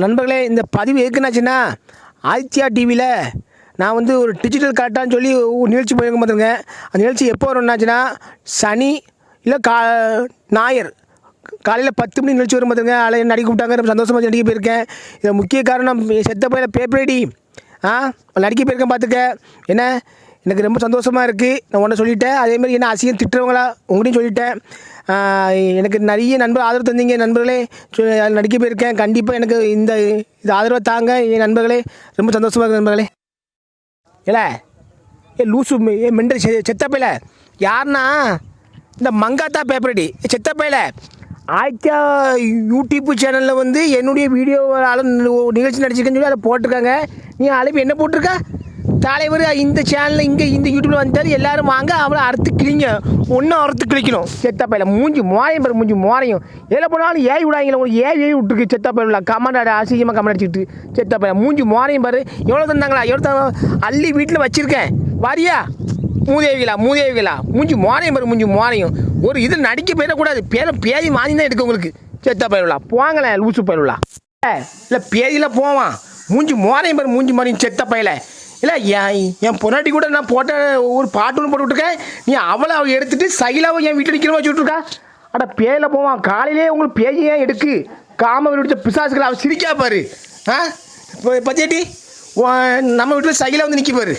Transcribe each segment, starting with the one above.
நண்பர்களே, இந்த பதிவு எதுக்குன்னாச்சுன்னா, ஆதித்யா டிவியில் நான் வந்து ஒரு டிஜிட்டல் கரெக்டான்னு சொல்லி ஒரு நிகழ்ச்சி போயிருக்க பார்த்துருங்க. அந்த நிகழ்ச்சி எப்போ வரும்னாச்சுன்னா, சனி இல்லை ஞாயிறு காலையில் 10 மணி நிகழ்ச்சி வரும் பார்த்துருங்க. அதில் நடிக்க விட்டாங்க, ரொம்ப சந்தோஷமாக நடிக்க போயிருக்கேன். இதில் முக்கிய காரணம் செத்த பையில பேப்பர் ரெடி நடிக்க போயிருக்கேன் பார்த்துக்க. என்ன எனக்கு ரொம்ப சந்தோஷமாக இருக்குது. நான் ஒன்றை சொல்லிட்டேன். அதேமாதிரி என்ன அசிங்கம் திட்டுறவங்களா உங்களையும் சொல்லிட்டேன். எனக்கு நிறைய நண்பர் ஆதரவு தந்தீங்க நண்பர்களே. அதில் நடிக்க போயிருக்கேன். கண்டிப்பாக எனக்கு இந்த ஆதரவை தாங்க என் நண்பர்களே. ரொம்ப சந்தோஷமாக இருக்குது நண்பர்களே. இல்லை லூசு மெண்டல் செத்தப்பையில யாருன்னா இந்த மங்காத்தா பேப்பர் ரெடி செத்தப்பையில ஆதித்யா யூடியூப் சேனலில் வந்து என்னுடைய வீடியோ நிகழ்ச்சி நடிச்சிருக்கேன்னு சொல்லி அதை போட்டிருக்காங்க. நீ அழைப்பு என்ன போட்டிருக்கா? தலைவர் இந்த சேனலில் இந்த யூடியூப்பில் வந்துட்டார், எல்லோரும் வாங்க அவளை அறுத்து கிழிங்க, ஒன்றும் அறுத்து கிழிக்கணும். செத்தப்பையில மூஞ்சி மோரையும் பாரு, மூஞ்சி மோரையும் எதில் போனாலும் ஏவி விடாங்களே. உங்களுக்கு ஏவி விட்டுருக்கு செத்தப்பையில கமெண்ட் அசிங்கமாக கமெண்ட் அடிச்சுட்டு செத்தப்பையில மூஞ்சி மோரையும் பாரு. எவ்வளோ தந்தாங்களா? எவ்வளோ அள்ளி வீட்டில் வச்சுருக்கேன் வாரியா? மூதேவிகளா மூஞ்சி மோரையும் பாரு, மூஞ்சி மோரையும். ஒரு இது நடிக்க போயிடக்கூடாது. பேதி மாறி தான் எடுக்க உங்களுக்கு. செத்த பயிலுலா போங்களேன், லூசு பயிலுலா இல்லை பேதியில் போவான். மூஞ்சி மோரையும் பாரு, மூஞ்சி மோரையும் செத்த பயில. இல்லை என் பொன்னாட்டி கூட நான் போட்ட ஒரு பாட்டு ஒன்று போட்டு விட்டுருக்கேன். நீ அவளை எடுத்துகிட்டு சைலாவை என் வீட்டில் நிற்கிற வச்சு விட்ருக்கா. அட பேயில் போவான். காலையிலே உங்களுக்கு பேய் ஏன் எடுக்கு காம எடுத்த பிசாசுகளை அவள் சிரிக்கா பாரு. இப்போ பச்சேட்டி நம்ம வீட்டில் சைலாக வந்து நிற்க பாரு.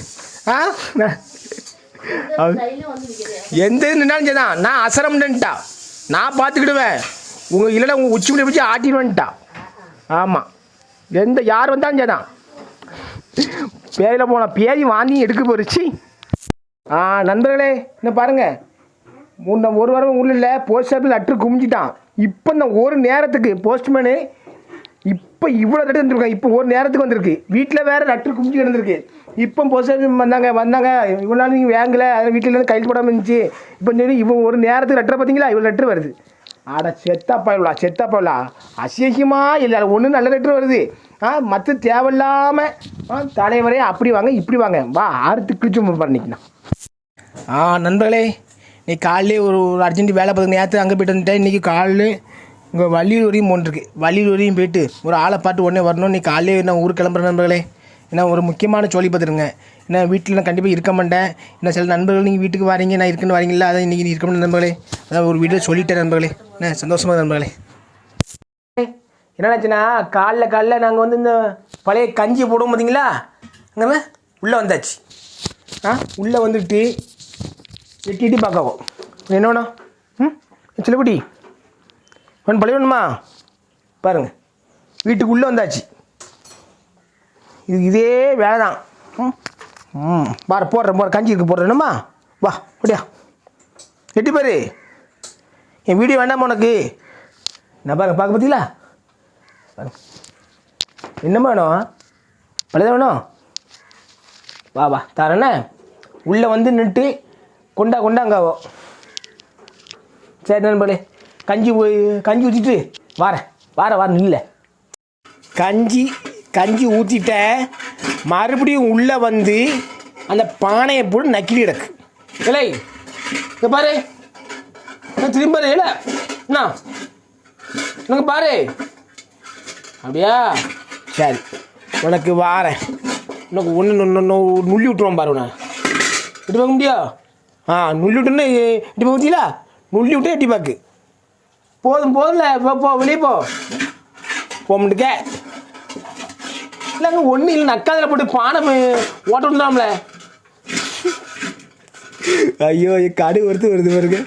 எந்த நின்னாலும் சரிதான், நான் அசரம்ன்ட்டா நான் பார்த்துக்கிடுவேன். இல்லைன்னா உங்கள் உச்சி முடிய பிடிச்சி ஆட்டிடுவேன்ட்டா. ஆமாம், யார் வந்தாலும் சரிதான். பேரில் போனால் பேதி வாங்கி எடுக்க போரிச்சு. நண்பர்களே, என்ன பாருங்கள், ஒரு வாரம் ஊரில் இல்லை, போஸ்ட் ஆஃபீஸ் லெட்ரு குமிஞ்சிட்டான். இப்போ இந்த ஒரு நேரத்துக்கு போஸ்ட்மேனு இப்போ இவ்வளோ லெட்டர் வந்துருக்காங்க. இப்போ ஒரு நேரத்துக்கு வந்திருக்கு. வீட்டில் வேறு லெட்ரு குமிஞ்சி கிடந்திருக்கு. இப்போ போஸ்ட் ஆஃபீஸ் வந்தாங்க இவ்வளோ நாள் நீங்கள் வாங்கலை, அதில் வீட்டிலேருந்து கையில் போடாமல் இருந்துச்சு. இப்போ சொல்லி இப்போ ஒரு நேரத்துக்கு லெட்டரை பார்த்தீங்களா, இவ்வளோ லெட்ரு வருது. ஆட செத்தாப்பா அசியமாக இல்லை, ஒன்று நல்ல லெட்ரு வருது. மற்ற தேவையில்லாமல் தலைவரே அப்படி வாங்க இப்படி வாங்க வா ஆறுத்து கிழிச்சு பண்ணிக்கண்ணா. நண்பர்களே, நீ காலையிலே ஒரு அர்ஜென்ட் வேலை பார்த்துங்க. நேற்று அங்கே போய்ட்டு வந்துட்டேன். இன்றைக்கி காலையில் இங்கே வள்ளியூர் வரையும் போன்றிருக்கு. வள்ளியூர் வரையும் போய்ட்டு ஒரு ஆளை பார்த்து உடனே வரணும். நீ காலையிலே நான் ஊருக்கு கிளம்புறேன் நண்பர்களே. ஏன்னா ஒரு முக்கியமான சொல்லி பார்த்துருங்க. ஏன்னா வீட்டில் நான் கண்டிப்பாக இருக்க மாட்டேன். ஏன்னா சில நண்பர்கள் நீங்கள் வீட்டுக்கு வரீங்க, நான் இருக்குன்னு வரீங்களா, அதை இன்றைக்கி நீ இருக்க மாட்டேன் நண்பர்களே. அதான் ஒரு வீட்டில் சொல்லிட்டேன் நண்பர்களே. என்ன சந்தோஷமாக நண்பர்களே. என்னாச்சுன்னா காலைல நாங்கள் வந்து இந்த பழைய கஞ்சி போடுவோம் பார்த்தீங்களா, அங்கே உள்ளே வந்தாச்சு. உள்ளே வந்துட்டு வெட்டிட்டு பார்க்கவும் என்ன வேணும்? சிலக்குட்டி ஒன்று பழைய வேணுமா? பாருங்கள், வீட்டுக்கு உள்ளே வந்தாச்சு. இதே வேலை தான். போடுறேன் கஞ்சி இருக்கு போடுறேன்னுமா. வா அப்படியா எட்டி பாரு. என் வீடியோ வேண்டாமா உனக்கு? நான் பார்க்க பார்த்தீங்களா? என்னம்மா வேணும்? பழையதான் வேணும்? வா தரேண்ணே. உள்ளே வந்து நின்று கொண்டாங்காவோ. சரி நண்பர்களே, கஞ்சி ஊற்றிட்டு வாரேன் இல்லை. கஞ்சி ஊற்றிட்டேன். மறுபடியும் உள்ளே வந்து அந்த பானையை போட்டு நக்கிலி கிடக்கு. இல்லை இங்கே பாரு, திரும்ப பாரு. இல்லை என்ன எனக்கு பாரு. அப்படியா? சரி, உனக்கு வாரேன். உனக்கு ஒன்று நுள்ளி விட்டுருவான் பாரு. உன எட்டி பார்க்க முடியா? நுள்ளி விட்டுன்னு எட்டி பார்த்திங்களா? நுள்ளி விட்டு எட்டி பார்க்கு. போதும்ல, போ வெளியே போமுட்டுக்க. இல்லைங்க ஒன்றும் இல்லை, நக்காதில் போட்டு பானை ஓட்ட விட்டுலாம்ல. ஐயோ கடு வருது பாருங்க.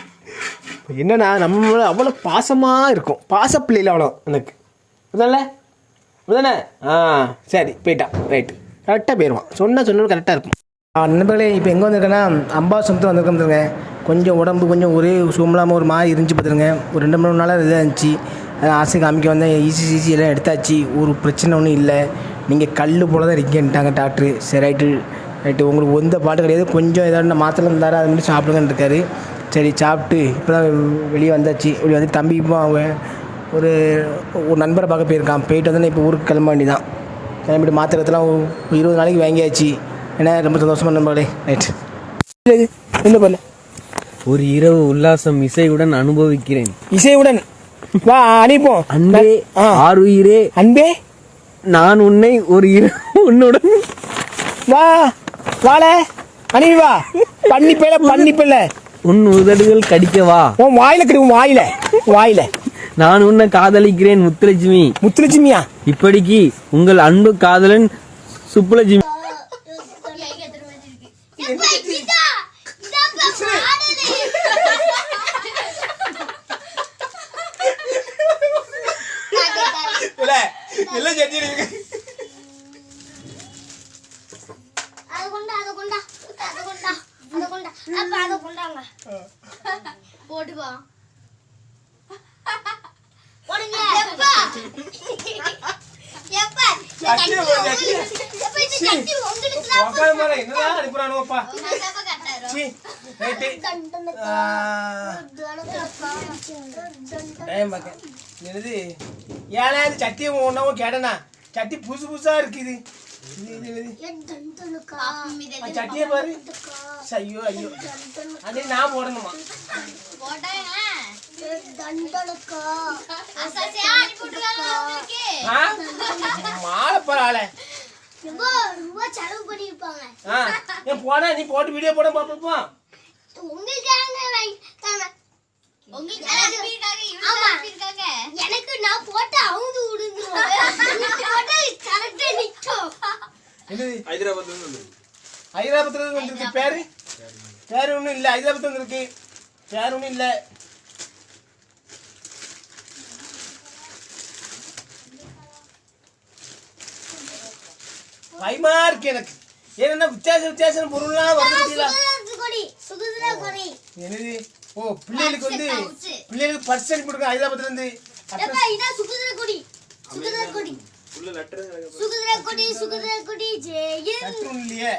என்னன்னா நம்ம அவ்வளோ பாசமாக இருக்கும். பாசப்பிள்ளையில் அவ்வளோ எனக்கு அதானே. சரி போயிட்டான். ரைட்டு, கரெக்டாக போயிடுவான். சொன்ன கரெக்டாக இருக்கும். நண்பர்களே, இப்போ எங்கே வந்திருக்கேன்னா அம்பாசமுத்திரம் வந்திருக்கேன் பார்த்துருங்க. கொஞ்சம் உடம்பு கொஞ்சம் ஒரே சும்லாமல் ஒரு மாதிரி இருந்துச்சு பார்த்துருங்க. ஒரு 2 மணி நாளாக இதாக இருந்துச்சு. ஆசை காமிக்க வந்தேன். ஈசி எல்லாம் எடுத்தாச்சு. ஒரு பிரச்சனை ஒன்றும் இல்லை. நீங்கள் கல் போல தான் இருக்கேன்ட்டாங்க டாக்டரு. சரி ரைட்டு உங்களுக்கு எந்த பாட்டு கிடையாது. கொஞ்சம் ஏதாவது மாத்திரை இருந்தாரு, அது மாதிரி சாப்பிடுங்கன்னு இருக்காரு. சரி சாப்பிட்டு இப்போ தான் வெளியே வந்தாச்சு. வெளியே வந்து தம்பி இப்போ அவன் ஒரு நண்பரை பார்க்க போயிருக்கான். போயிட்டு வந்தோன்னே இப்போ ஊருக்கு கிளம்ப வேண்டிதான். கிளம்பிட்டு மாத்திரத்தெல்லாம் 20 நாளைக்கு வாங்கியாச்சு. ஏன்னா ரொம்ப சந்தோஷமாக நண்பர்களே. ரைட் என்ன பண்ணல, ஒரு இரவு உல்லாசம் இசையுடன் அனுபவிக்கிறேன். இசையுடன் வா அனுப்போம். அன்பே ஆருயிரே அன்பே நான் உன்னை ஒரு இரவு உன்னுடன் வா வாழ மனைவி வா பண்ணி பிள்ளை உன் உதடுகள் கடிக்கவா? உன் வாயில கிடைக்கும் வாயில நான் உன்னை காதலிக்கிறேன் முத்துலட்சுமி. முத்துலட்சுமியா? இப்படிக்கு உங்கள் அன்பு காதலன் சுப்புலட்சுமி. போட்டுப்பா ஏன்னா சட்டி ஒன்றும் கேட்டனா சட்டி புதுசா இருக்குது. சட்டியை பாரு. ஐயோ அது நான் போடணுமா? மாலை பரவாயில்ல போனா நீ போட்டு வீடியோ போட பாப்பா. எனக்கு நான் போட்டு அவங்க விடுங்க ஹைதராபாத்ல வந்துருக்கு. பேரு ஒன்றும் இல்லை. ஹைதராபாத் வந்துருக்கு. பேர் ஒன்றும் இல்லை. பயமா இருக்கு எனக்கு. ஏன்னா வித்தியாச பொருள்லாம் வருது. என்னது? ஓ பிள்ளைகளுக்கு வந்து பிள்ளைகளுக்கு பர்ஸ் அனுப்பி கொடுங்க ஹைதராபாத்ல இருந்து. இல்லையே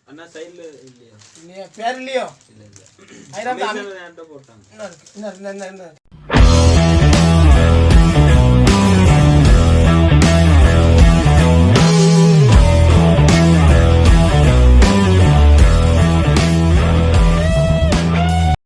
அண்ணா சைடுல இல்லையா? பேர் இல்லையோ? இல்ல. ஹைதராபாத் போட்டாங்க.